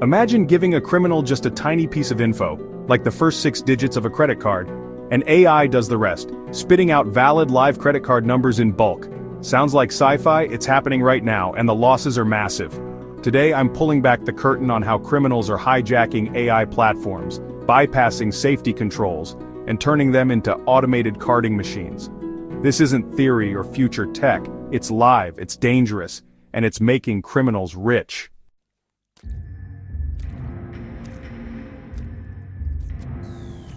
Imagine giving a criminal just a tiny piece of info, like the first 6 digits of a credit card, and AI does the rest, spitting out valid live credit card numbers in bulk. Sounds like sci-fi? It's happening right now, and the losses are massive. Today I'm pulling back the curtain on how criminals are hijacking AI platforms, bypassing safety controls, and turning them into automated carding machines. This isn't theory or future tech, it's live, it's dangerous, and it's making criminals rich.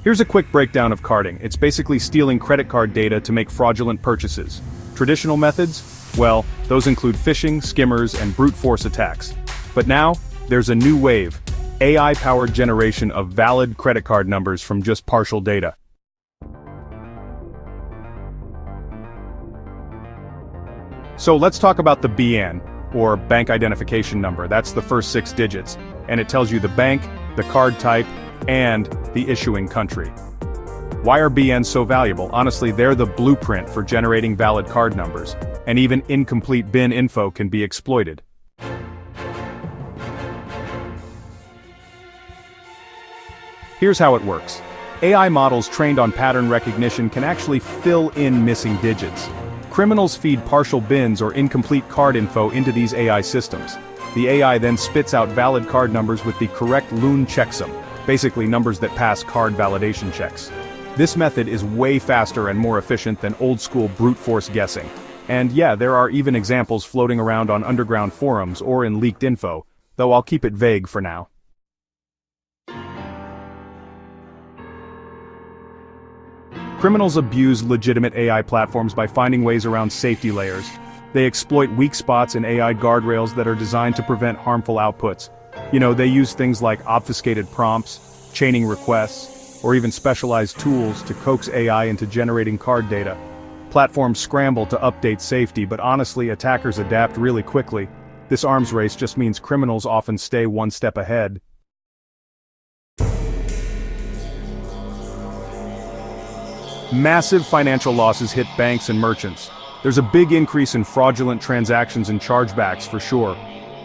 Here's a quick breakdown of carding. It's basically stealing credit card data to make fraudulent purchases. Traditional methods? Well, those include phishing, skimmers, and brute force attacks. But now, there's a new wave, AI-powered generation of valid credit card numbers from just partial data. So let's talk about the BIN, or Bank Identification Number. That's the first 6 digits, and it tells you the bank, the card type, and the issuing country. Why are BNs so valuable? Honestly, they're the blueprint for generating valid card numbers, and even incomplete BIN info can be exploited. Here's how it works. AI models trained on pattern recognition can actually fill in missing digits. Criminals feed partial BINs or incomplete card info into these AI systems. The AI then spits out valid card numbers with the correct Loon checksum, basically numbers that pass card validation checks. This method is way faster and more efficient than old-school brute force guessing. And yeah, there are even examples floating around on underground forums or in leaked info, though I'll keep it vague for now. Criminals abuse legitimate AI platforms by finding ways around safety layers. They exploit weak spots in AI guardrails that are designed to prevent harmful outputs. They use things like obfuscated prompts, chaining requests, or even specialized tools to coax AI into generating card data. Platforms scramble to update safety, but honestly, attackers adapt really quickly. This arms race just means criminals often stay one step ahead. Massive financial losses hit banks and merchants. There's a big increase in fraudulent transactions and chargebacks for sure.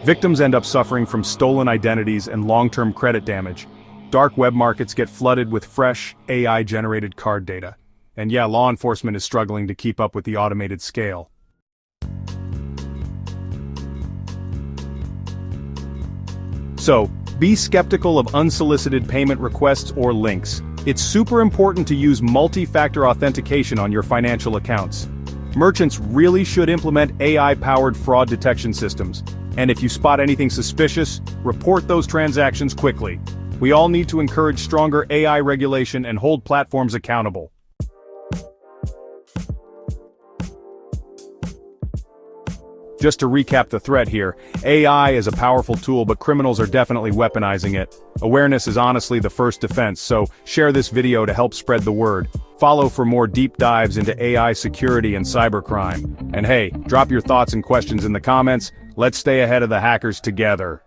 Victims end up suffering from stolen identities and long-term credit damage. Dark web markets get flooded with fresh, AI-generated card data. And yeah, law enforcement is struggling to keep up with the automated scale. So, be skeptical of unsolicited payment requests or links. It's super important to use multi-factor authentication on your financial accounts. Merchants really should implement AI-powered fraud detection systems. And if you spot anything suspicious, report those transactions quickly. We all need to encourage stronger AI regulation and hold platforms accountable. Just to recap the threat here, AI is a powerful tool, but criminals are definitely weaponizing it. Awareness is honestly the first defense, so share this video to help spread the word. Follow for more deep dives into AI security and cybercrime. And hey, drop your thoughts and questions in the comments. Let's stay ahead of the hackers together.